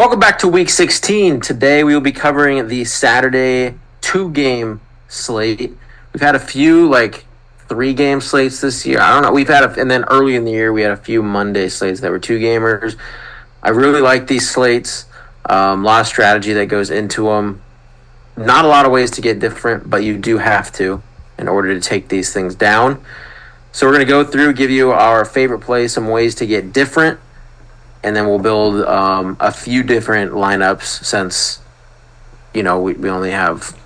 Welcome back to Week 16. Today we will be covering the Saturday 2-game slate. We've had a few 3-game slates this year. I don't know. And then early in the year we had a few Monday slates that were 2-gamers. I really like these slates. A lot of strategy that goes into them. Not a lot of ways to get different, but you do have to in order to take these things down. So we're going to go through, give you our favorite plays, some ways to get different. And then we'll build a few different lineups since, we only have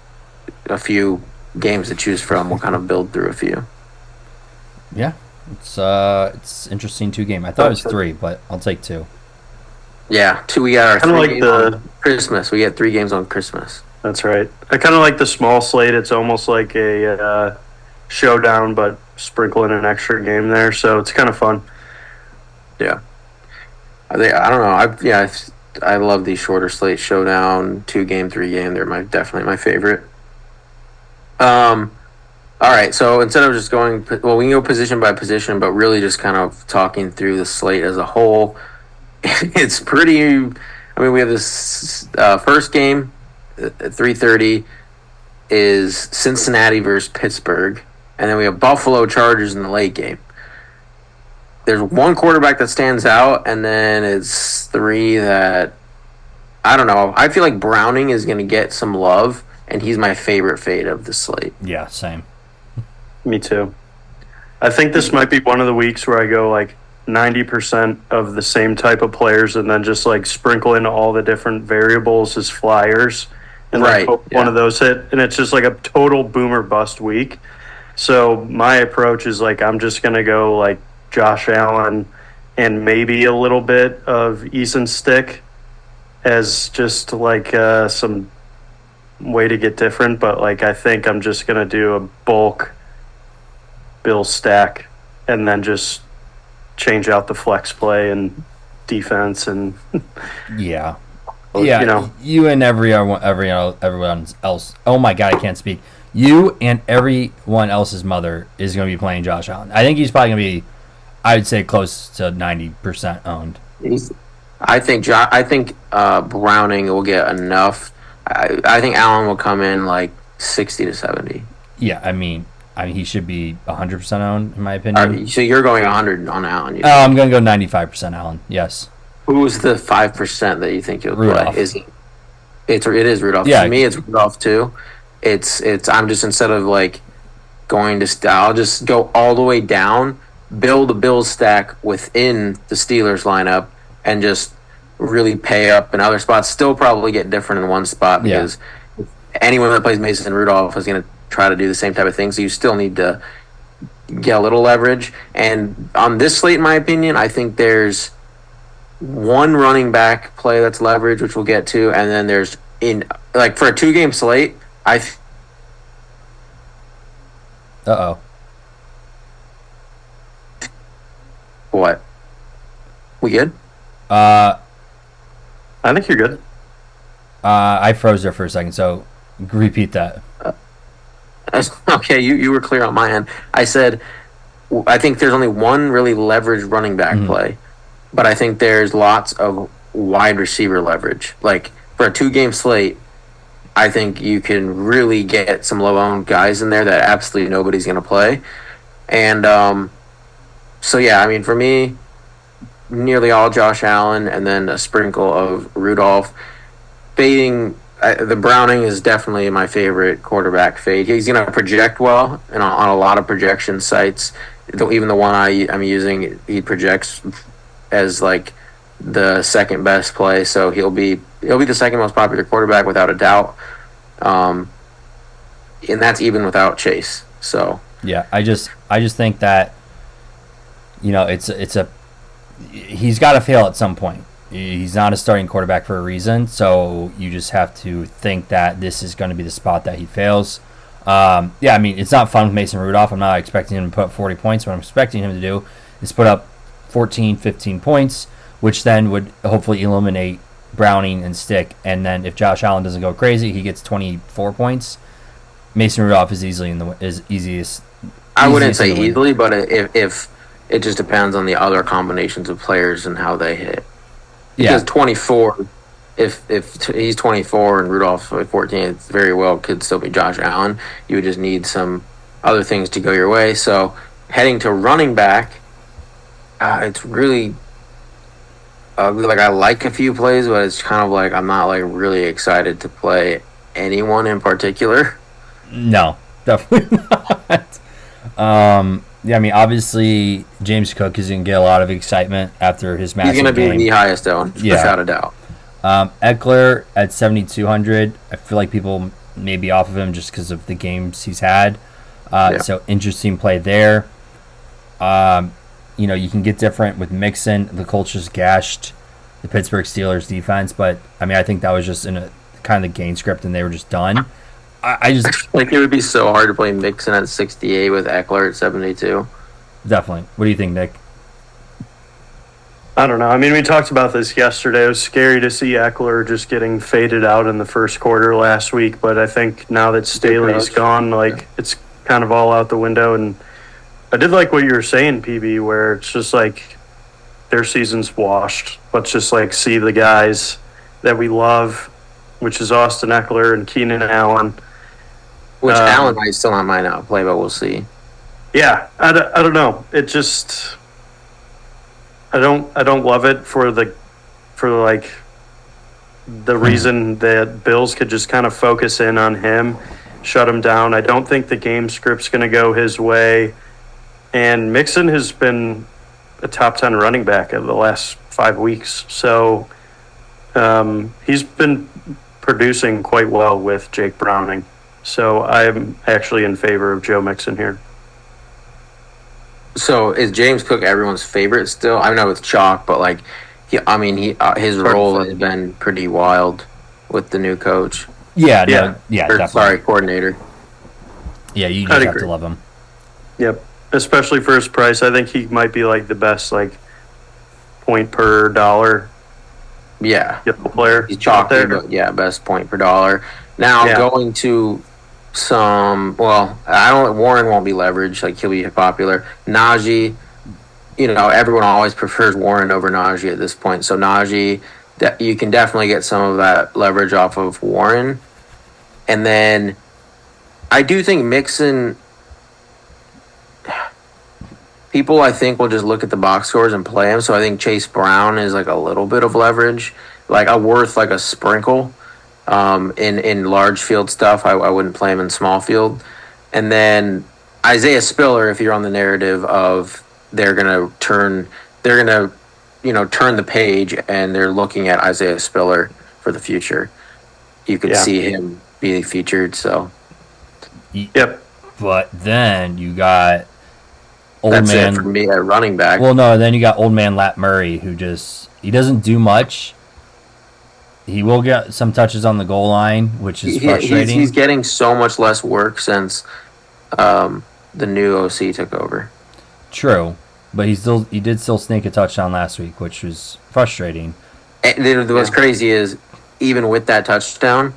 a few games to choose from. We'll kind of build through a few. Yeah, it's interesting 2-game. I thought it was 3, but I'll take 2. Yeah, 2. We got our kind of 3 games on Christmas. We get 3 games on Christmas. That's right. I kind of like the small slate. It's almost like a showdown, but sprinkle in an extra game there, so it's kind of fun. Yeah. I don't know. I love these shorter slate showdown 2-game, 3-game. They're definitely my favorite. All right. So instead of just we can go position by position, but really just kind of talking through the slate as a whole. It's pretty. I mean, we have this first game at 3:30 is Cincinnati versus Pittsburgh, and then we have Buffalo Chargers in the late game. There's one quarterback that stands out, and then it's 3 that, I don't know. I feel like Browning is going to get some love, and he's my favorite fade of the slate. Yeah, same. Me too. I think this might be one of the weeks where I go 90% of the same type of players and then just sprinkle in all the different variables as flyers and hope one of those hit. And it's just a total boomer bust week. So my approach is I'm just going to go Josh Allen and maybe a little bit of Eason Stick as just some way to get different. But I think I'm just going to do a bulk Bill stack and then just change out the flex play and defense and yeah. You and everyone else. Oh my God, I can't speak. You and everyone else's mother is going to be playing Josh Allen. I think he's probably going to be, I would say, close to 90% owned. I think Browning will get enough. I think Allen will come in 60 to 70. Yeah, I mean he should be 100% owned in my opinion. So you're going 100 on Allen? I'm going to go 95% Allen. Yes. Who's the 5% that you think he'll Rudolph. play? It is Rudolph. Yeah. To me, it's Rudolph too. I'm just instead of I'll just go all the way down, build a Bills stack within the Steelers lineup, and just really pay up in other spots. Still probably get different in one spot because anyone that plays Mason Rudolph is going to try to do the same type of thing. So you still need to get a little leverage. And on this slate, in my opinion, I think there's one running back play that's leverage, which we'll get to, and then there's for a 2-game slate. What? We good? I think you're good. I froze there for a second, so repeat that. Okay, you were clear on my end. I said I think there's only one really leveraged running back play, but I think there's lots of wide receiver leverage. For a 2-game slate, I think you can really get some low-owned guys in there that absolutely nobody's going to play. And for me, nearly all Josh Allen and then a sprinkle of Rudolph. Fading, the Browning is definitely my favorite quarterback fade. He's going to project well and on a lot of projection sites. Even the one I'm using, he projects as the second best play, so he'll be the second most popular quarterback without a doubt. And that's even without Chase. So yeah, I just think that he's got to fail at some point. He's not a starting quarterback for a reason, so you just have to think that this is going to be the spot that he fails. It's not fun with Mason Rudolph. I'm not expecting him to put up 40 points. What I'm expecting him to do is put up 14, 15 points, which then would hopefully eliminate Browning and Stick. And then if Josh Allen doesn't go crazy, he gets 24 points. Mason Rudolph is easiest. I wouldn't say easily, but if it just depends on the other combinations of players and how they hit. Because 24 if he's 24 and Rudolph 14, it very well could still be Josh Allen. You would just need some other things to go your way. So heading to running back, it's really like I like a few plays, but it's kind of like I'm not like really excited to play anyone in particular. No, definitely not. Yeah, I mean, obviously James Cook is going to get a lot of excitement after his massive He's going to be game. the highest one, without a doubt. Eckler at 7,200. I feel like people may be off of him just because of the games he's had. So interesting play there. You can get different with Mixon. The Colts just gashed the Pittsburgh Steelers defense, but I mean, I think that was just in a kind of the game script, and they were just done. I just like it would be so hard to play Mixon at 68 with Eckler at 72. Definitely. What do you think, Nick? I don't know. I mean, we talked about this yesterday. It was scary to see Eckler just getting faded out in the first quarter last week, but I think now that Staley's gone, it's kind of all out the window. And I did like what you were saying, PB, where it's just like their season's washed. Let's just see the guys that we love, which is Austin Eckler and Keenan Allen. Which Allen might still not might not play, but we'll see. Yeah, I don't know. It just I don't love it for the reason that Bills could just kind of focus in on him, shut him down. I don't think the game script's going to go his way. And Mixon has been a top 10 running back of the last 5 weeks. So he's been producing quite well with Jake Browning. So I'm actually in favor of Joe Mixon here. So is James Cook everyone's favorite still? I know it's chalk, but his role has been pretty wild with the new coach. Definitely. Coordinator. Yeah, you just have to love him. Yep, especially for his price. I think he might be the best point per dollar. Yeah, player. He's chalky, but best point per dollar. Now going to Warren won't be leveraged. He'll be popular. Najee, everyone always prefers Warren over Najee at this point. So Najee, you can definitely get some of that leverage off of Warren. And then I do think Mixon, people I think will just look at the box scores and play him. So I think Chase Brown is a little bit of leverage, worth a sprinkle. In large field stuff, I wouldn't play him in small field. And then Isaiah Spiller, if you're on the narrative of they're gonna turn the page and they're looking at Isaiah Spiller for the future, you could see him be featured. So, yep. But then you got That's it for me at running back. Well, no, then you got old man Lat Murray, who he doesn't do much. He will get some touches on the goal line, which is frustrating. He's getting so much less work since the new OC took over. True, but he did still sneak a touchdown last week, which was frustrating. And what's crazy is even with that touchdown,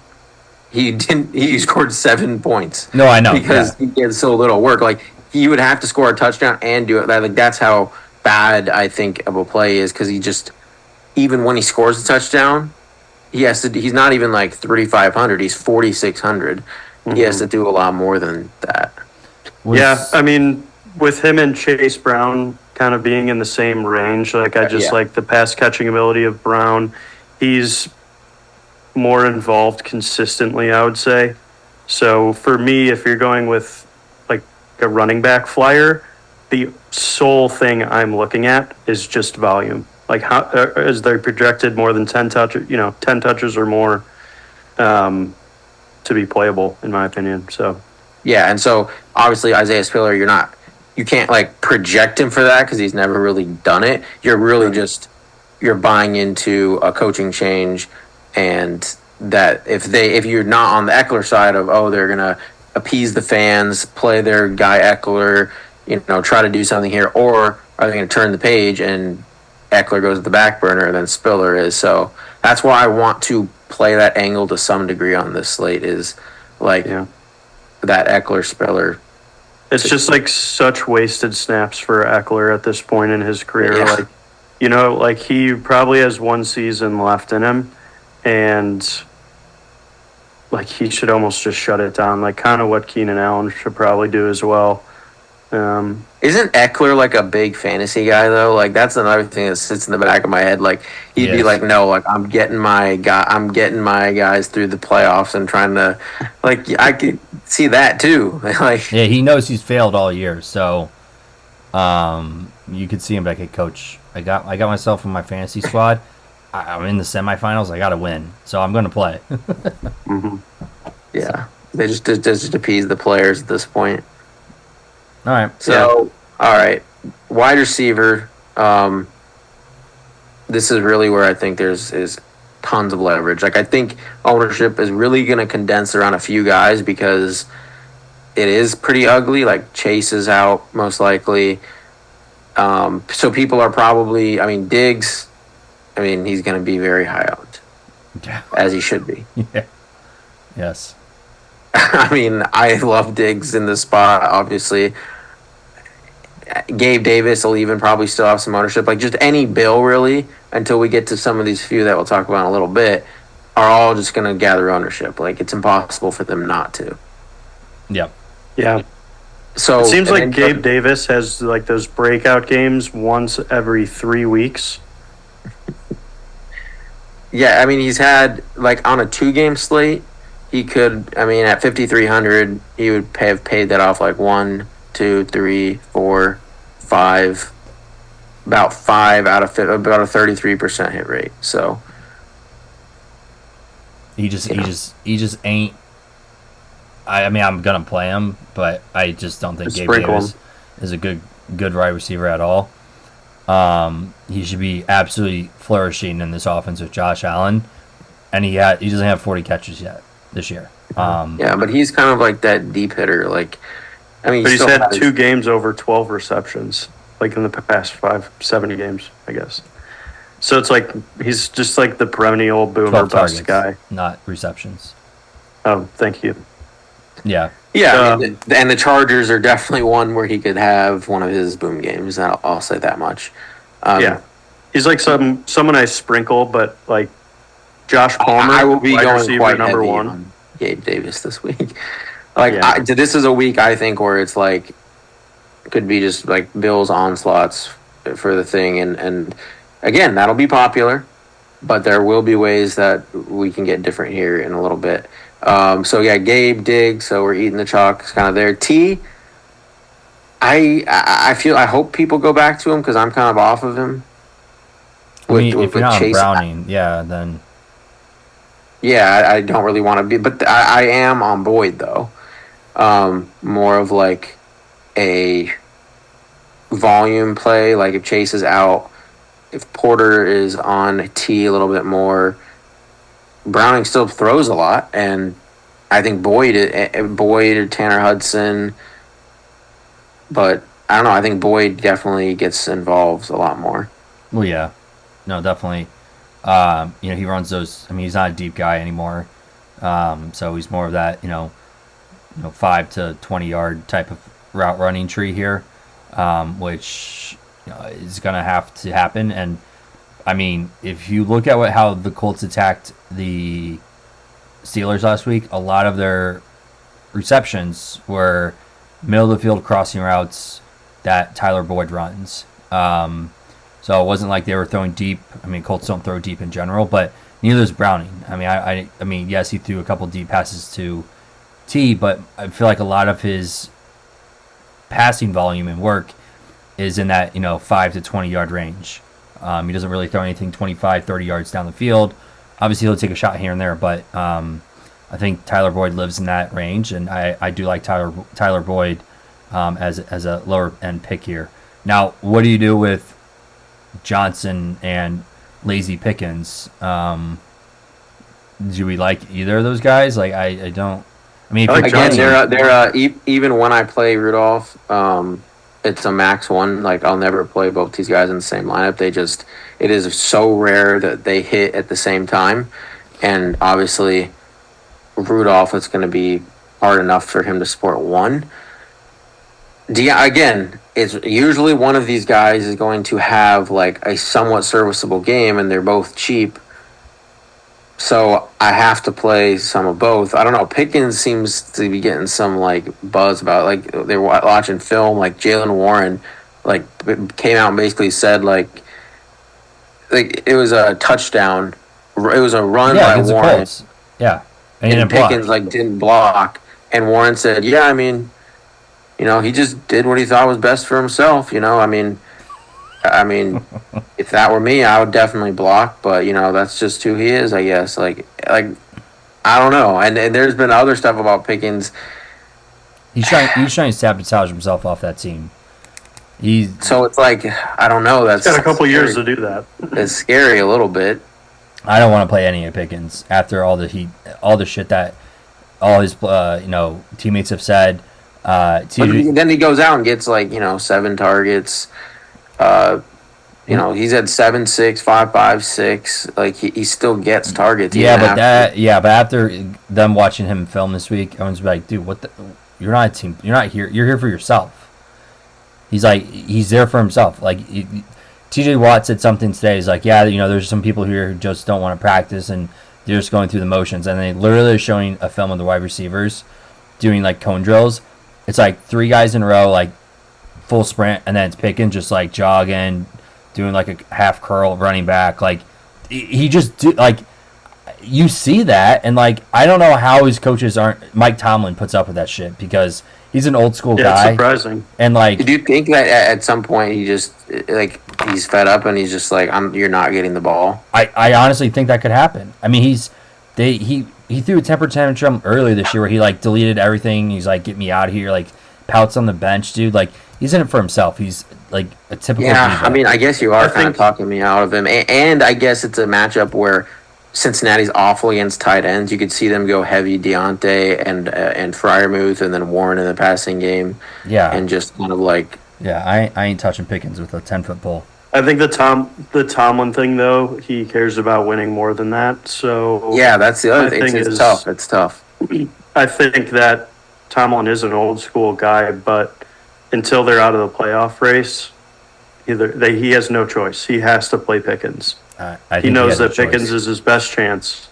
he scored 7 points. No, I know, because he gets so little work. He would have to score a touchdown and do it. That's how bad I think of a play is, because he just, even when he scores a touchdown, he's not even 3,500. He's 4,600. Mm-hmm. He has to do a lot more than that. I mean, with him and Chase Brown kind of being in the same range, I just like the pass catching ability of Brown. He's more involved consistently, I would say. So for me, if you're going with a running back flyer, the sole thing I'm looking at is just volume. How is they projected more than 10 touches, 10 touches or more to be playable, in my opinion. So and so obviously Isaiah Spiller, you can't project him for that because he's never really done it. You're really you're buying into a coaching change, and that if you're not on the Eckler side of they're gonna appease the fans, play their guy Eckler, try to do something here, or are they going to turn the page and Eckler goes to the back burner and then Spiller is? So that's why I want to play that angle to some degree on this slate, is that Eckler Spiller. It's just such wasted snaps for Eckler at this point in his career. He probably has one season left in him, and like he should almost just shut it down, like kind of what Keenan Allen should probably do as well. Isn't Eckler like a big fantasy guy though? Like that's another thing that sits in the back of my head. Like he'd be like, no, like I'm getting my guys through the playoffs and trying to, like I could see that too. Like Yeah, he knows he's failed all year, so you could see him like, hey, coach, I got myself in my fantasy squad. I'm in the semifinals. I got to win, so I'm going to play. yeah, they just appease the players at this point. All right. So, all right, wide receiver. This is really where I think is tons of leverage. Like I think ownership is really going to condense around a few guys because it is pretty ugly. Like Chase is out most likely. So people are probably. I mean, Diggs. I mean, he's going to be very high owned, as he should be. Yeah. Yes. I mean, I love Diggs in this spot, obviously. Gabe Davis will even probably still have some ownership. Like, just any Bill, really, until we get to some of these few that we'll talk about in a little bit, are all just going to gather ownership. Like, it's impossible for them not to. Yep. Yeah. So it seems like Gabe Davis has, like, those breakout games once every 3 weeks. Yeah, I mean, he's had, like, on a 2-game slate, he could, I mean, at 5,300, he would have paid that off, like, 1, 2, 3, 4, 5, about 5 out of about a 33% hit rate. So he just ain't. I mean, I'm gonna play him, but I just don't think Gabe Davis is a good wide receiver at all. He should be absolutely flourishing in this offense with Josh Allen, and he doesn't have 40 catches yet this year. Yeah, but he's kind of like that deep hitter. Like, I mean, but he's had 2 games over 12 receptions, like in the past 7 games, I guess. So it's like he's just like the perennial boomer bust guy, not receptions. Oh, thank you. Yeah. Yeah, and the Chargers are definitely one where he could have one of his boom games. I'll say that much. Yeah, he's like someone I sprinkle, but like Josh Palmer, I will be going quite number heavy 1 on Gabe Davis this week. Like, this is a week I think where it's like could be just like Bills onslaughts for the thing, and again that'll be popular, but there will be ways that we can get different here in a little bit. So yeah, Gabe, Diggs. So we're eating the chalk. It's kind of there. T. I hope people go back to him because I'm kind of off of him. If you're not on Browning, then yeah, I don't really want to be, but I am on Boyd though. More of like a volume play. Like if Chase is out, if Porter is on T a little bit more. Browning still throws a lot, and I think Boyd or Tanner Hudson, but I don't know. I think Boyd definitely gets involved a lot more. Well, yeah, no, definitely. He runs those. I mean, he's not a deep guy anymore, so he's more of that 5 to 20 yard type of route running tree here, which is going to have to happen. And I mean, if you look at how the Colts attacked the Steelers last week, a lot of their receptions were middle of the field crossing routes that Tyler Boyd runs. So it wasn't like they were throwing deep. I mean, Colts don't throw deep in general, but neither is Browning. I mean, I mean, yes, he threw a couple deep passes to T, but I feel like a lot of his passing volume and work is in that 5 to 20 yard range. He doesn't really throw anything 25, 30 yards down the field. Obviously, he'll take a shot here and there, but I think Tyler Boyd lives in that range, and I do like Tyler Boyd as a lower end pick here. Now, what do you do with Johnson and Lazy Pickens? Do we like either of those guys? Like I don't. I mean, again, they're even when I play Rudolph, it's a max 1. Like I'll never play both these guys in the same lineup. It is so rare that they hit at the same time, and obviously Rudolph, it's going to be hard enough for him to support 1. Again, it's usually one of these guys is going to have like a somewhat serviceable game, and they're both cheap. So I have to play some of both. I don't know. Pickens seems to be getting some like buzz about like they're watching film. Like Jalen Warren, like came out and basically said like it was a touchdown. It was a run Yeah, by against the Warren, Colts. Yeah, and he and didn't block. Pickens like didn't block. And Warren said, "Yeah, I mean, he just did what he thought was best for himself. I mean, if that were me, I would definitely block. But that's just who he is, I guess. Like I don't know. And there's been other stuff about Pickens. He's trying to sabotage himself off that team. So it's like I don't know. That's He's got a couple scary. years to do that. It's scary a little bit. I don't want to play any of Pickens after all the shit that all his teammates have said. But then he goes out and gets 7 targets. He's at 7, 6, 5, 5, 6. Like he still gets targets. But after them watching him film this week, everyone's like, dude, what the? You're not a team. You're not here. You're here for yourself. He's like, he's there for himself. Like T.J. Watt said something today. He's like, yeah, there's some people here who just don't want to practice and they're just going through the motions. And they literally are showing a film of the wide receivers doing like cone drills. It's like 3 guys in a row, like full sprint, and then it's Pickens just like jogging, doing like a half curl, running back. Like he just you see that, and like I don't know how his coaches aren't. Mike Tomlin puts up with that shit because he's an old school guy. It's surprising. And like, do you think that at some point he just he's fed up and he's just like, you're not getting the ball? I honestly think that could happen. I mean, he threw a temper tantrum earlier this year where he like deleted everything. He's like, get me out of here. Like pouts on the bench, dude. Like he's in it for himself. He's like a typical. Yeah, diva. I mean, I guess you are kind of talking me out of him, and I guess it's a matchup where Cincinnati's awful against tight ends. You could see them go heavy Deontay and Freiermuth, and then Warren in the passing game. Yeah, and just kind of like I ain't touching Pickens with a 10-foot pole. I think the Tomlin thing though, he cares about winning more than that. So yeah, that's the other thing. It's tough. It's tough. I think that Tomlin is an old school guy, but until they're out of the playoff race, he has no choice. He has to play Pickens. He knows that Pickens is his best chance.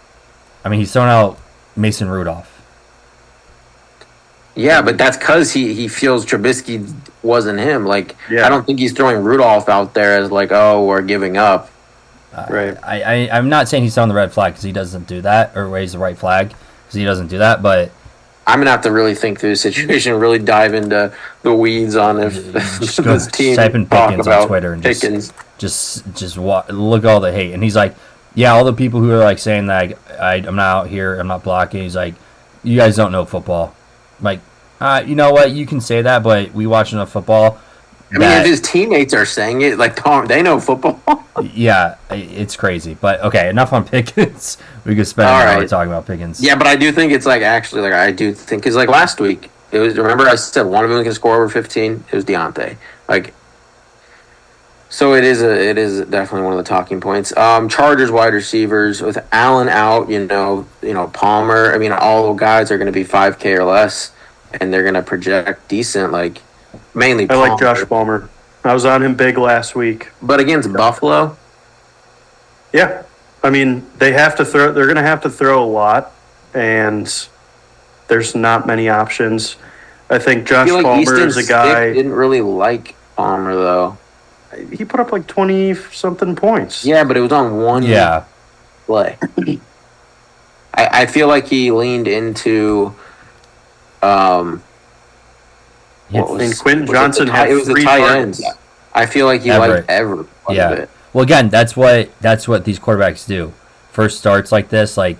I mean, he's thrown out Mason Rudolph. Yeah, but that's because he feels Trubisky wasn't him. Like, yeah. I don't think he's throwing Rudolph out there as like, oh, we're giving up. Right. I'm not saying he's throwing the red flag because he doesn't do that, or raise the right flag because he doesn't do that, but I'm going to have to really think through the situation, really dive into the weeds on if this team type in Pickens on Twitter and Pickens. just look at all the hate. And he's like, yeah, all the people who are like saying that I'm not out here, I'm not blocking. He's like, you guys don't know football. I'm like, you know what? You can say that, but we watch enough football. I mean, if his teammates are saying it, like they know football. Yeah, it's crazy. But okay, enough on Pickens. We could spend an hour talking about Pickens. Yeah, but I do think it's like actually like I do think because like last week it was. Remember I said one of them can score over 15. It was Deontay. Like, so it is definitely one of the talking points. Chargers wide receivers with Allen out. Palmer. I mean, all the guys are going to be 5K or less, and they're going to project decent. Like mainly. I like Josh Palmer. I was on him big last week. But against Buffalo? Yeah. I mean, they're going to have to throw a lot, and there's not many options. I think Josh Palmer is a guy. Didn't really like Palmer, though. He put up like 20-something points. Yeah, but it was on one play. I feel like he leaned into... Quentin Johnson had 3 tight ends. I feel like he liked Everett quite a bit. Well, again, that's what these quarterbacks do. First starts like this, like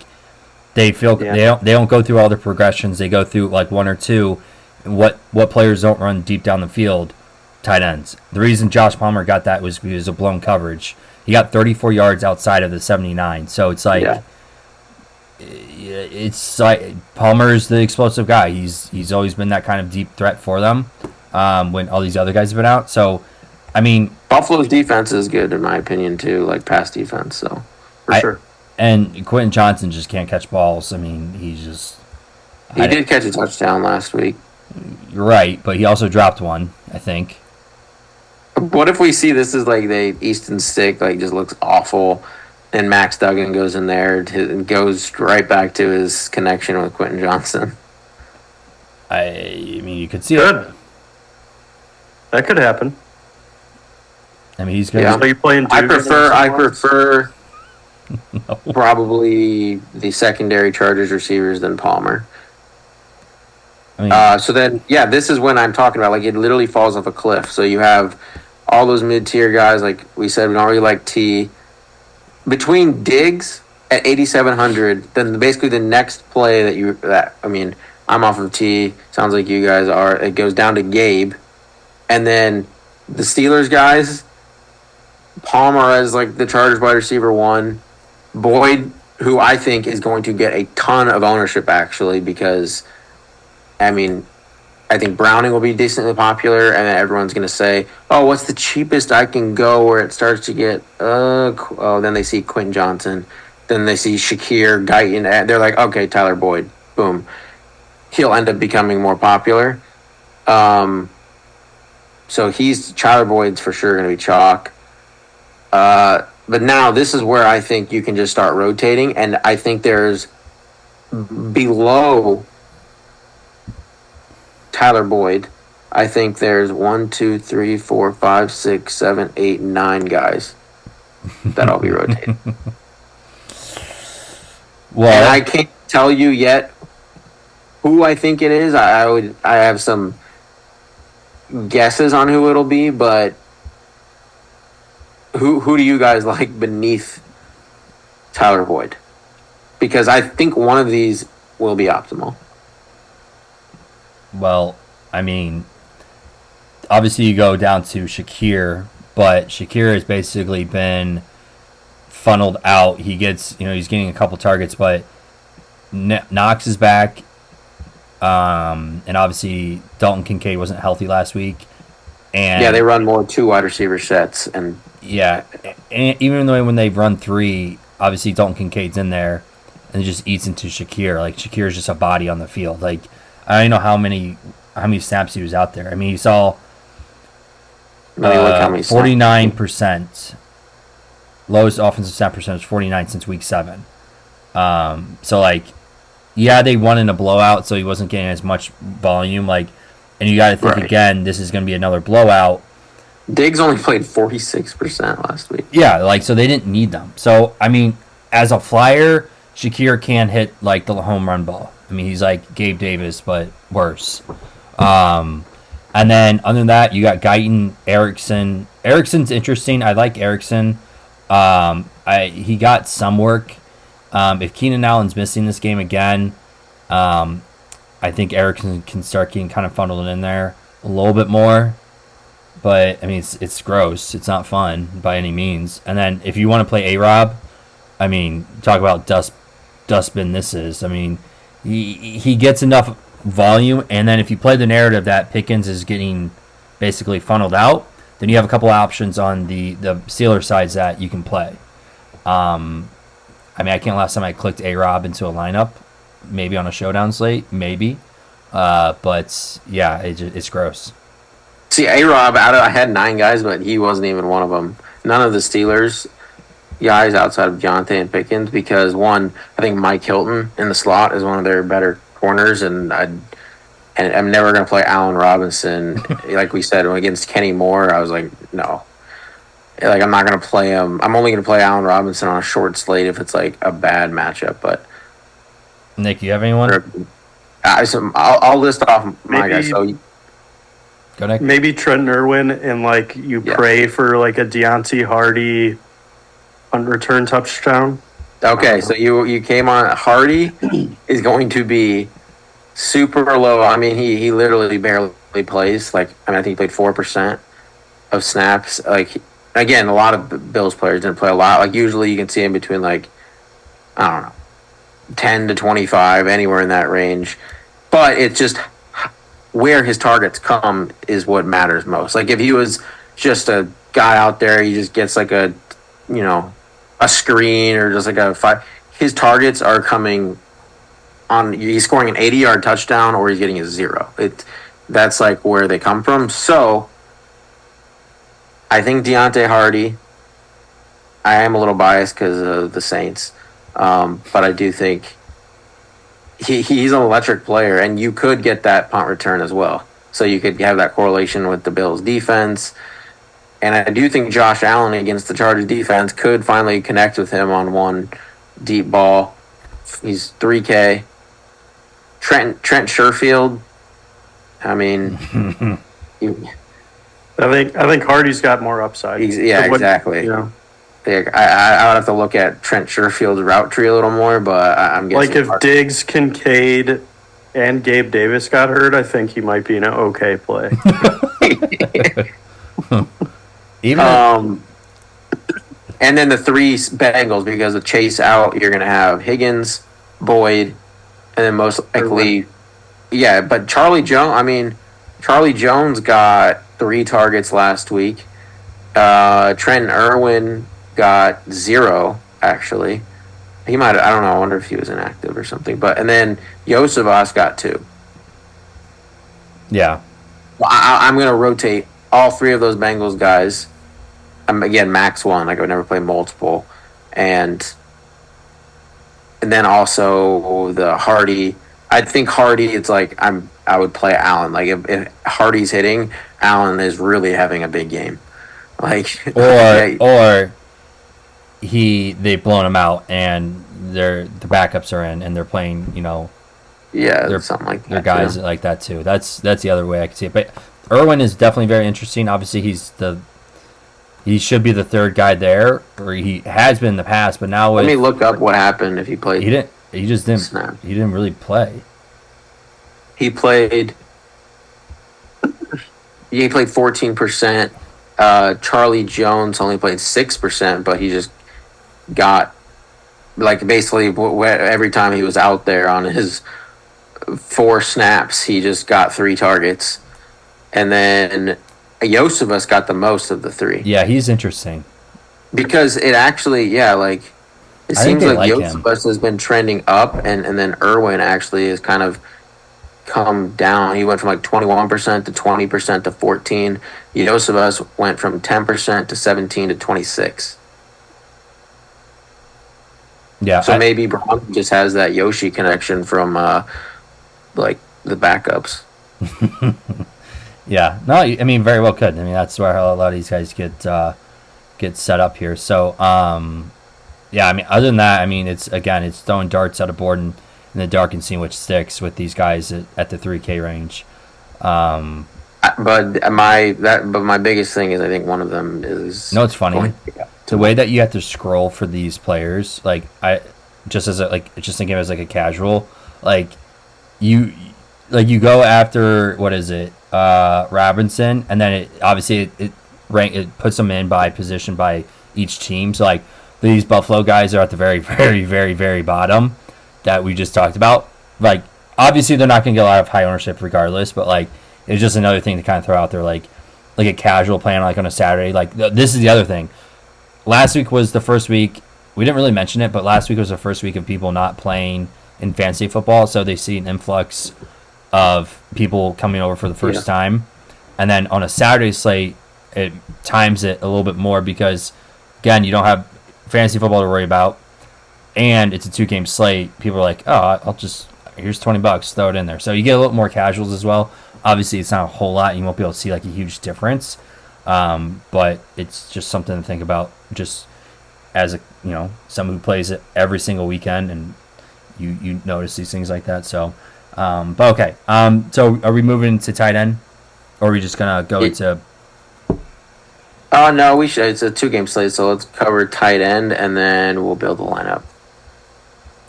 they don't go through all the progressions. They go through like 1 or 2. What players don't run deep down the field? Tight ends. The reason Josh Palmer got that was because of blown coverage. He got 34 yards outside of the 79. So it's like. It's like Palmer's the explosive guy. He's always been that kind of deep threat for them when all these other guys have been out. So, I mean, Buffalo's defense is good in my opinion too, like pass defense. So for sure. And Quentin Johnson just can't catch balls. I mean, he did catch a touchdown last week. You're right, but he also dropped one, I think. What if we see this is like Easton Stick like just looks awful? and Max Duggan goes in there and goes right back to his connection with Quentin Johnson. I mean, you could see it. Good. That could happen. I mean, he's gonna. Yeah. So you playing I Dugan prefer probably the secondary Chargers receivers than Palmer. I mean, So then, yeah, this is when I'm talking about. Like, it literally falls off a cliff. So you have all those mid-tier guys. Like we said, we don't really like T. Between Diggs at 8,700, then basically the next play I'm off of T. Sounds like you guys are. It goes down to Gabe, and then the Steelers guys. Palmer as like the Chargers wide receiver 1. Boyd, who I think is going to get a ton of ownership actually, because I mean, I think Browning will be decently popular, and then everyone's going to say, "Oh, what's the cheapest I can go?" Where it starts to get, then they see Quentin Johnson, then they see Shakir, Guyton, and they're like, "Okay, Tyler Boyd, boom." He'll end up becoming more popular. So Tyler Boyd's for sure going to be chalk. But now this is where I think you can just start rotating, and I think there's below Tyler Boyd, I think there's 1, 2, 3, 4, 5, 6, 7, 8, 9 guys that I'll be rotating. well, And I can't tell you yet who I think it is. I have some guesses on who it'll be, but who do you guys like beneath Tyler Boyd? Because I think one of these will be optimal. Well, I mean, obviously you go down to Shakir, but Shakir has basically been funneled out. He gets, he's getting a couple targets, but Knox is back, and obviously Dalton Kincaid wasn't healthy last week. And yeah, they run more 2 wide receiver sets, and yeah, and even though when they run 3, obviously Dalton Kincaid's in there, and it just eats into Shakir. Like Shakir is just a body on the field. Like I don't know how many snaps he was out there. I mean, he saw 49%. Lowest offensive snap percentage, 49 since week 7. So like, yeah, they won in a blowout, so he wasn't getting as much volume. Like, and you got to think again, this is going to be another blowout. Diggs only played 46% last week. Yeah, like so they didn't need them. So I mean, as a flyer, Shakir can hit like the home run ball. I mean, he's like Gabe Davis, but worse. And then other than that, you got Guyton, Erickson. Erickson's interesting. I like Erickson. He got some work. If Keenan Allen's missing this game again, I think Erickson can start getting kind of funneled in there a little bit more. But I mean, it's gross. It's not fun by any means. And then if you want to play A-Rob, I mean, talk about dustbin this is. I mean, he gets enough volume, and then if you play the narrative that Pickens is getting basically funneled out, then you have a couple options on the Steelers sides that you can play. I mean, I can't last time I clicked A-Rob into a lineup, maybe on a showdown slate, maybe. But yeah, it's gross. See, A-Rob, I had 9 guys, but he wasn't even one of them. None of the Steelers guys outside of Deontay and Pickens, because one, I think Mike Hilton in the slot is one of their better corners, and I'm never going to play Allen Robinson. Like we said, against Kenny Moore, I was like, no. Like, I'm not going to play him. I'm only going to play Allen Robinson on a short slate if it's like a bad matchup. But Nick, you have anyone? I'll list off my guys. So go Nick. Maybe Trent Irwin, and like you pray for like a Deontay Hardy unreturn touchdown. Okay, so you came on. Hardy is going to be super low. I mean, he literally barely plays. Like, I mean, I think he played 4% of snaps. Like, again, a lot of Bills players didn't play a lot. Like, usually you can see him between, like, I don't know, 10 to 25, anywhere in that range. But it's just where his targets come is what matters most. Like, if he was just a guy out there, he just gets like a screen or just like a 5. His targets are coming on. He's scoring an 80-yard touchdown or he's getting a 0. That's like where they come from. So I think Deontay Hardy. I am a little biased because of the Saints, but I do think he's an electric player, and you could get that punt return as well. So you could have that correlation with the Bills' defense. And I do think Josh Allen against the Chargers defense could finally connect with him on one deep ball. He's 3K. Trent Sherfield. I mean, I think Hardy's got more upside. Exactly. You know, I would have to look at Trent Sherfield's route tree a little more, but I'm guessing. Like if Diggs, Kincaid, and Gabe Davis got hurt, I think he might be an okay play. Even and then the three Bengals, because of Chase out, you're going to have Higgins, Boyd, and then most likely, but Charlie Jones got 3 targets last week. Trenton Irwin got 0, actually. He might, I don't know, I wonder if he was inactive or something. And then Yosevas got 2. Yeah. I'm going to rotate all 3 of those Bengals guys. Again, max 1. Like I would never play multiple. And then also the Hardy. I think Hardy, it's like I would play Allen. Like if Hardy's hitting, Allen is really having a big game. Like or they've blown him out and the backups are in and they're playing, something like that. They're guys like that too. That's the other way I could see it. But Irwin is definitely very interesting. Obviously he should be the third guy there, or he has been in the past, but now let me look up what happened if he played. He just didn't snap. He didn't really play. He played 14%. Charlie Jones only played 6%, but he just got basically every time he was out there on his 4 snaps, he just got 3 targets. And then Yosevas got the most of the 3. Yeah, he's interesting. Because it actually, it seems like Yosevas has been trending up, and then Irwin actually has kind of come down. He went from 21% to 20% to 14%. Yosevas went from 10% to 17% to 26%. Yeah. So maybe Brown just has that Yoshi connection from the backups. Yeah. No, I mean very well could. I mean that's where a lot of these guys get set up here. So I mean other than that, I mean it's throwing darts at a board in the dark and seeing which sticks with these guys at the 3K range. But my biggest thing is I think one of them is. No, it's funny. The way that you have to scroll for these players, just thinking as a casual, you go after what is it, Robinson, and then it puts them in by position by each team. So these Buffalo guys are at the very, very, very, very bottom that we just talked about. Obviously they're not going to get a lot of high ownership regardless, but it's just another thing to kind of throw out there, like a casual plan on a Saturday. This is the other thing. Last week was the first week. We didn't really mention it, but last week was the first week of people not playing in fantasy football, so they see an influx of people coming over for the first time. And then on a Saturday slate, it times it a little bit more because, again, you don't have fantasy football to worry about, and it's a 2-game slate. People are like, oh, here's $20, throw it in there. So you get a little more casuals as well. Obviously, it's not a whole lot. You won't be able to see a huge difference, but it's just something to think about. Just as someone who plays it every single weekend, and you notice these things like that. So, but okay. So are we moving to tight end, or are we just gonna go to? Oh no, we should. It's a 2-game slate, so let's cover tight end, and then we'll build the lineup.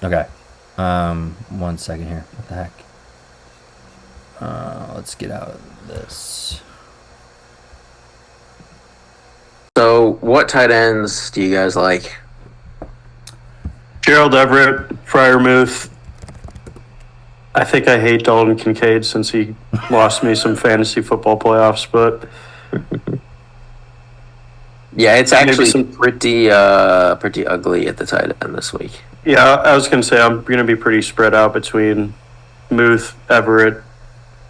Okay. 1 second here. What the heck? Let's get out of this. So, what tight ends do you guys like? Gerald Everett, Freiermuth. I think I hate Dalton Kincaid since he lost me some fantasy football playoffs, but yeah, it's actually pretty ugly at the tight end this week. Yeah, I was going to say I'm going to be pretty spread out between Muth, Everett,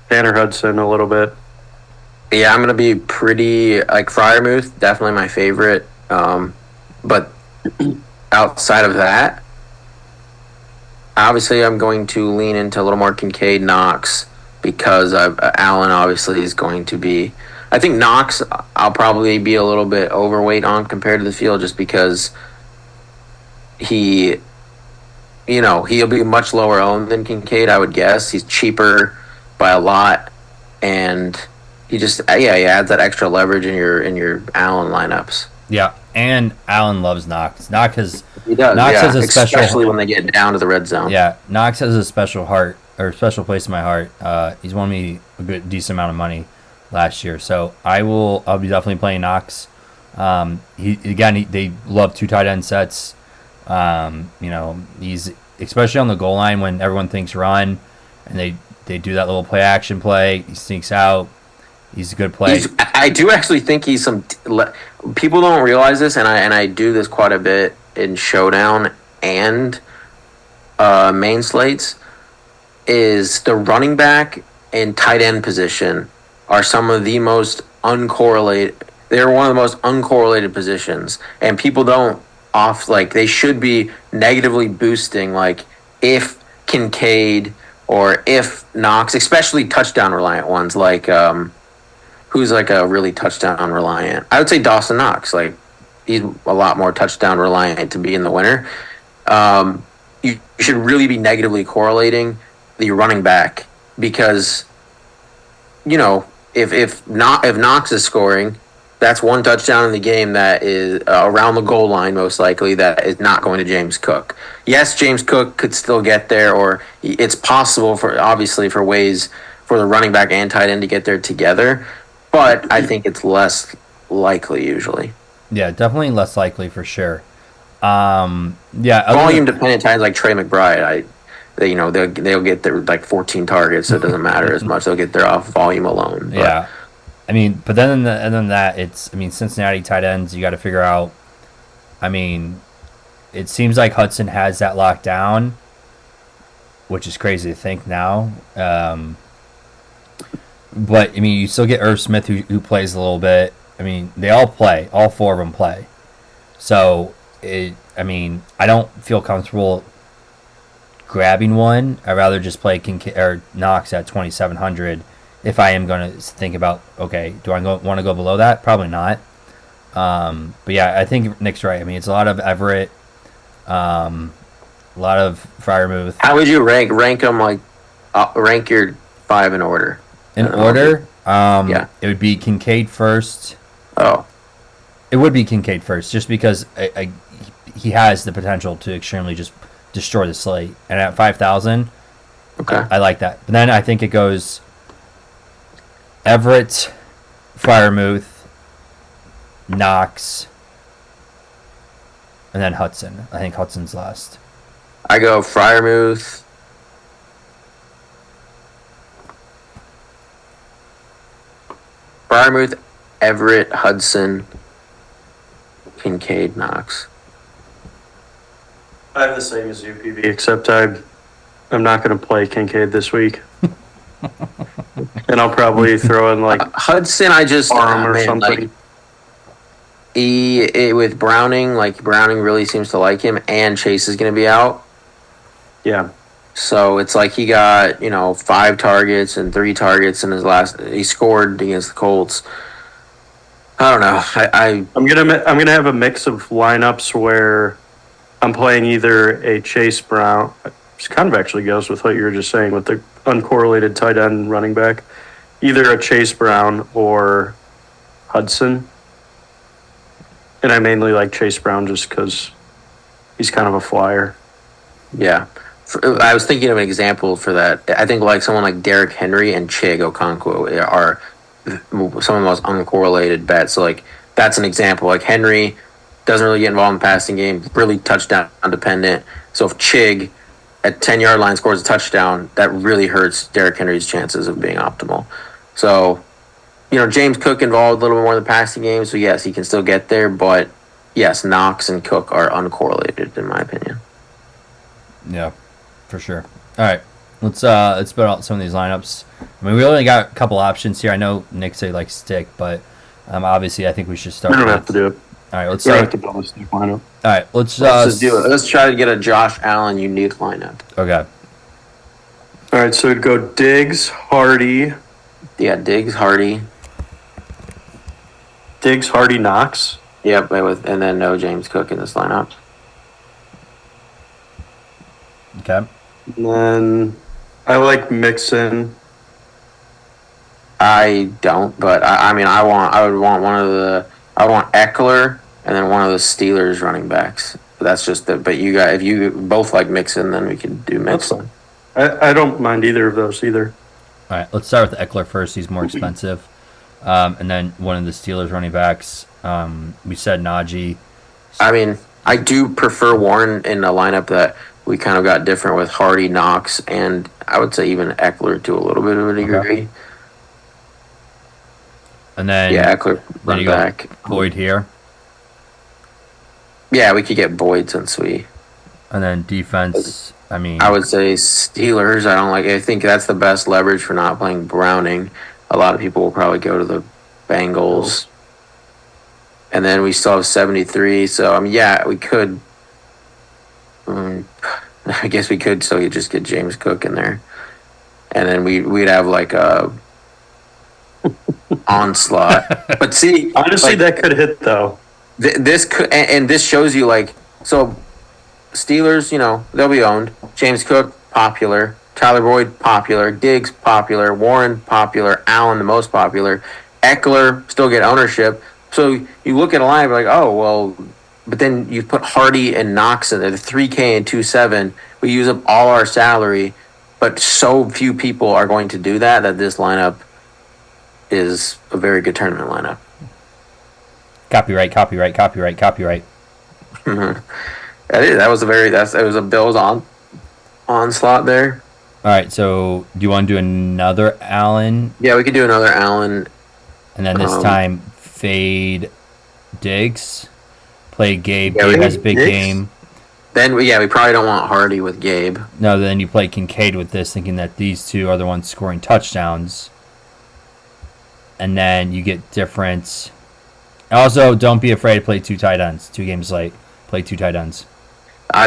Tanner Hudson a little bit. Yeah, I'm going to be pretty, Freiermuth, definitely my favorite. But Outside of that, obviously, I'm going to lean into a little more Kincaid Knox because Allen obviously is going to be. I think Knox, I'll probably be a little bit overweight on compared to the field just because he, he'll be much lower owned than Kincaid, I would guess. He's cheaper by a lot, and he he adds that extra leverage in your Allen lineups. Yeah, and Allen loves Knox. He does. Knox Yeah, has a special, especially when they get down to the red zone. Yeah, Knox has a special special place in my heart. He's won me a decent amount of money last year, so I'll be definitely playing Knox. They love two tight end sets. He's especially on the goal line when everyone thinks run, and they do that little play action play. He sneaks out. He's a good play. I do actually think he's some. People don't realize this, and I do this quite a bit in Showdown and main slates. Is the running back and tight end position are some of the most uncorrelated. They're one of the most uncorrelated positions, and people don't they should be negatively boosting if Kincaid or if Knox, especially touchdown reliant ones who's a really touchdown reliant. I would say Dawson Knox. He's a lot more touchdown reliant to be in the winner. You should really be negatively correlating the running back because, if Knox is scoring, that's one touchdown in the game that is around the goal line, most likely, that is not going to James Cook. Yes, James Cook could still get there, or it's possible for ways for the running back and tight end to get there together, but I think it's less likely usually. Yeah, definitely less likely for sure. Volume dependent times like Trey McBride, they'll get their 14 targets, so it doesn't matter as much. They'll get there off volume alone. But. Yeah. But then it's Cincinnati tight ends, you got to figure out. It seems like Hudson has that locked down, which is crazy to think now. But you still get Irv Smith who plays a little bit. They all play. All four of them play. So I don't feel comfortable grabbing one. I'd rather just play Knox at 2,700. If I am going to think about, okay, do I want to go below that? Probably not. But yeah, I think Nick's right. It's a lot of Everett, a lot of Freiermuth. How would you rank them? Rank your five in order. In order? Yeah. It would be Kincaid first. Oh. It would be Kincaid first, just because he has the potential to extremely just destroy the slate. And at 5,000, okay, I like that. But then I think it goes Everett, Freiermuth, Knox, and then Hudson. I think Hudson's last. I go Freiermuth, Everett, Hudson, Kincaid, Knox. I have the same as UPB, except I'm not going to play Kincaid this week. And I'll probably throw in Hudson. I just or something. With Browning, Browning really seems to like him, and Chase is going to be out. Yeah. So it's he got 5 targets and 3 targets in his last. He scored against the Colts. I don't know. I'm gonna have a mix of lineups where I'm playing either a Chase Brown. It kind of actually goes with what you were just saying with the uncorrelated tight end running back. Either a Chase Brown or Hudson. And I mainly like Chase Brown just because he's kind of a flyer. Yeah. I was thinking of an example for that. I think someone like Derrick Henry and Chig Okonkwo are some of the most uncorrelated bets. So that's an example. Henry doesn't really get involved in the passing game, really touchdown dependent. So if Chig at 10-yard line scores a touchdown, that really hurts Derrick Henry's chances of being optimal. So, James Cook involved a little bit more in the passing game, so yes, he can still get there, but yes, Knox and Cook are uncorrelated in my opinion. Yeah, for sure. All right, let's spit out some of these lineups. We only got a couple options here. I know Nick said stick, but obviously I think we should start. We don't have to do it. All right, let's We have start. to build a stick lineup. All right, let's Let's just do it. Let's try to get a Josh Allen unique lineup. Okay. All right, so it'd go Diggs, Hardy, Yeah, Diggs, Hardy. Knox. Yep, and then no James Cook in this lineup. Okay. And then I like Mixon. I don't, but I mean, I would want Eckler and then one of the Steelers running backs. That's just the. But if you both like Mixon, then we could do Mixon. I don't mind either of those either. All right, let's start with Eckler first. He's more expensive. And then one of the Steelers running backs. We said Najee. I mean, I do prefer Warren in a lineup that we kind of got different with Hardy, Knox, and I would say even Eckler to a little bit of a degree. Okay. And then Eckler run back. Boyd here. Yeah, we could get Boyd since we. And then defense. I mean, I would say Steelers. I think that's the best leverage for not playing Browning. A lot of people will probably go to the Bengals. And then we still have 73. So, I mean, yeah, we could. I guess we could. So you just get James Cook in there. And then we'd have like a onslaught. But see. Honestly, that could hit, though. This could. And this shows you, like. So, Steelers, they'll be owned. James Cook, popular. Tyler Boyd, popular. Diggs, popular. Warren, popular. Allen, the most popular. Eckler, still get ownership. So you look at a line, like, oh, well, but then you put Hardy and Knox in there, the 3K and 2.7. We use up all our salary, but so few people are going to do that this lineup is a very good tournament lineup. Copyright. That was a Bills onslaught there. All right, so do you want to do another Allen? Yeah, we could do another Allen. And then this time, fade Diggs. Play Gabe. Yeah, Gabe has a big Diggs. game. Then, we probably don't want Hardy with Gabe. No, then you play Kincaid with this, thinking that these two are the ones scoring touchdowns. And then you get different. Also, don't be afraid to play 2 tight ends. 2 games late. Play 2 tight ends.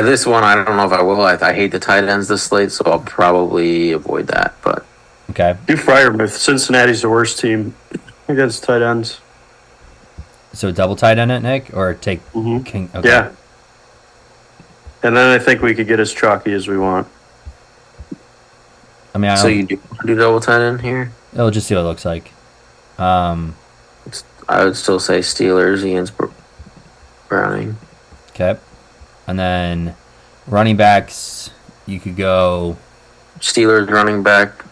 This one, I don't know if I will. I hate the tight ends this slate, so I'll probably avoid that. But Okay. Do Freiermuth. Cincinnati's the worst team against tight ends. So double tight end it, Nick? Or take King? Okay. Yeah. And then I think we could get as chalky as we want. I mean, so you do double tight end here? It'll just see what it looks like. I would still say Steelers against Browning. Okay. And then running backs, you could go Steelers running back.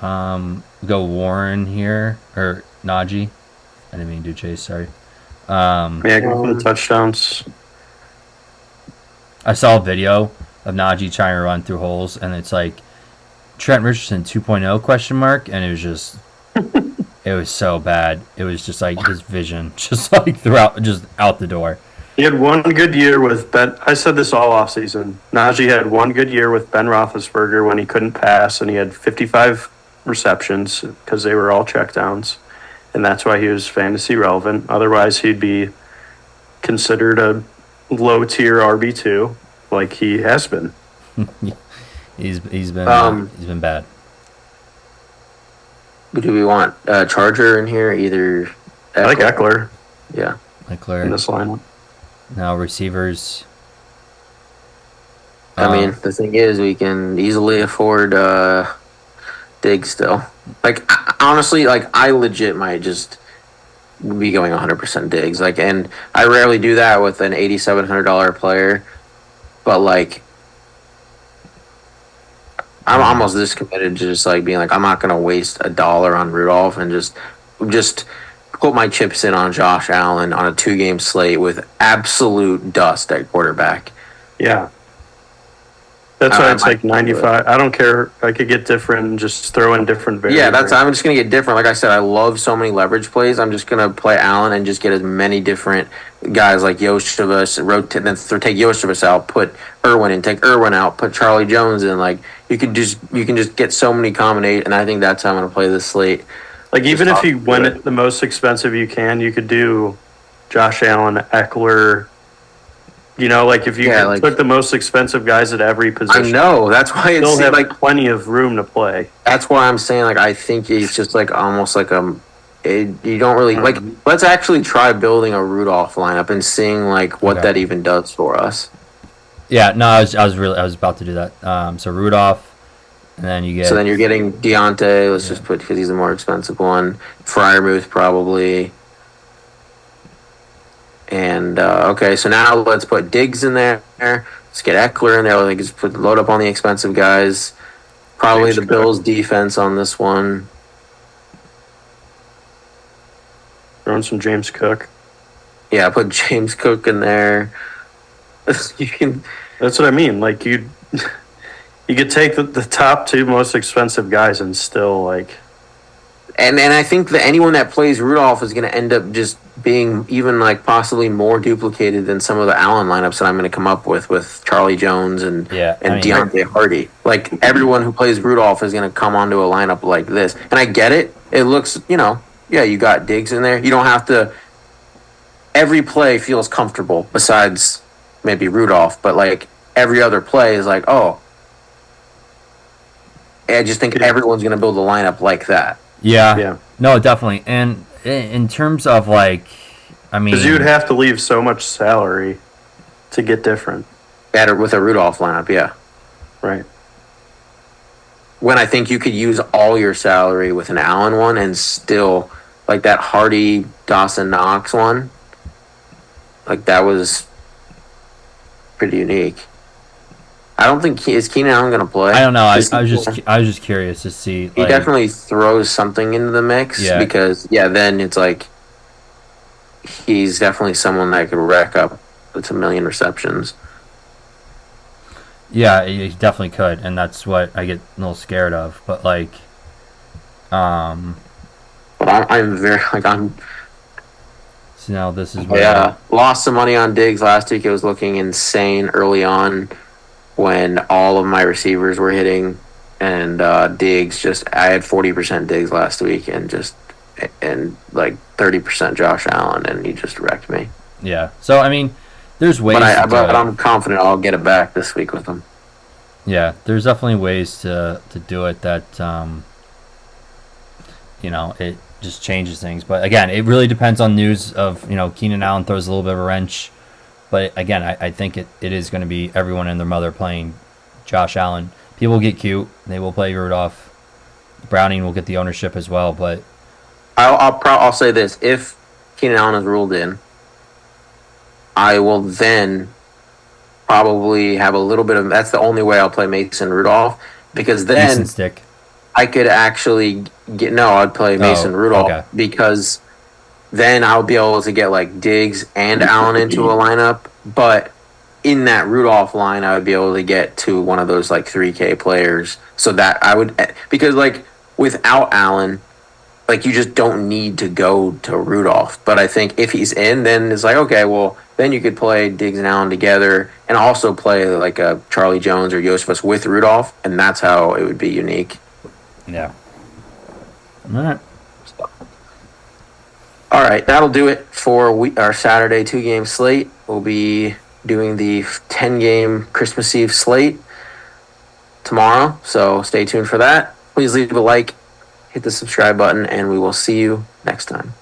go Warren here or Najee. I didn't mean to do Chase, sorry. Go for the touchdowns. I saw a video of Najee trying to run through holes, and it's like Trent Richardson 2.0 question mark, and it was just it was so bad. It was just like his vision just like throughout, just out the door. He had one good year with Ben. I said this all offseason. Najee had one good year with Ben Roethlisberger when he couldn't pass, and he had 55 receptions because they were all checkdowns, and that's why he was fantasy relevant. Otherwise, he'd be considered a low-tier RB2 like he has been. He's been bad. Do we want Charger in here? Either Eckler. I like Eckler. Yeah. Eckler. In this lineup. Now receivers. I mean, the thing is, we can easily afford Diggs still. Like, honestly, I legit might just be going 100% Diggs. And I rarely do that with an $8,700 player, but I'm almost this committed to just being I'm not gonna waste $1 on Rudolph and just put my chips in on Josh Allen on a 2-game slate with absolute dust at quarterback. Yeah. That's why it's 95. I don't care. I could get different and just throw in different variables. Yeah, I'm just going to get different. Like I said, I love so many leverage plays. I'm just going to play Allen and just get as many different guys like Yoshivas, rotate, then take Yoshivas out, put Irwin in, take Irwin out, put Charlie Jones in. You can just get so many combinations, and I think that's how I'm going to play this slate. Even if you went at the most expensive you can, you could do Josh Allen, Eckler. You know, like if you took the most expensive guys at every position, I know that's why it's still have like plenty of room to play. That's why I'm saying like I think it's just like almost like you don't really like. Let's actually try building a Rudolph lineup and seeing like what that even does for us. Yeah, no, I was about to do that. So Rudolph, and then you get. So then you're getting Deontay. Let's just put because he's the more expensive one. Freiermuth probably. And okay, so now let's put Diggs in there. Let's get Eckler in there. I think just load up on the expensive guys. Probably the Bills' defense on this one. Throwing some James Cook. Yeah, put James Cook in there. You can. That's what I mean. Like you could take the top two most expensive guys and still like. And I think that anyone that plays Rudolph is going to end up just being even like possibly more duplicated than some of the Allen lineups that I'm going to come up with Charlie Jones and Deontay Hardy. Like everyone who plays Rudolph is going to come onto a lineup like this. And I get it. It looks, you got Diggs in there. You don't have to. Every play feels comfortable besides maybe Rudolph, but like every other play is like, oh. I just think everyone's going to build a lineup like that. Yeah. No, definitely. And in terms of like, I mean, because you'd have to leave so much salary to get different. Better with a Rudolph lineup, yeah. Right. When I think you could use all your salary with an Allen one and still, like that Hardy Dawson Knox one, like that was pretty unique. I don't think is Keenan Allen going to play. I don't know. I was just curious to see. He definitely throws something into the mix because then it's like he's definitely someone that could rack up with 1 million receptions. Yeah, he definitely could, and that's what I get a little scared of. But like, But I'm very like I'm. So now this is where lost some money on Diggs last week. It was looking insane early on. When all of my receivers were hitting, and Diggs I had 40% Diggs last week, and like 30% Josh Allen, and he just wrecked me. Yeah. So I mean, there's ways. But I'm confident I'll get it back this week with him. Yeah, there's definitely ways to do it that it just changes things. But again, it really depends on news of Keenan Allen throws a little bit of a wrench. But again, I think it is going to be everyone and their mother playing Josh Allen. People get cute; they will play Rudolph. Browning will get the ownership as well. But I'll say this: if Keenan Allen is ruled in, I will then probably have a little bit of. That's the only way I'll play Mason Rudolph because then Mason stick. I could actually get. No, I'd play Mason Rudolph because. Then I'll be able to get like Diggs and Allen into a lineup, but in that Rudolph line, I would be able to get to one of those like 3K players. So that I would because like without Allen, like you just don't need to go to Rudolph. But I think if he's in, then it's like okay, well then you could play Diggs and Allen together, and also play like a Charlie Jones or Josephus with Rudolph, and that's how it would be unique. Yeah. All right. All right, that'll do it for our Saturday 2-game slate. We'll be doing the 10-game Christmas Eve slate tomorrow, so stay tuned for that. Please leave a like, hit the subscribe button, and we will see you next time.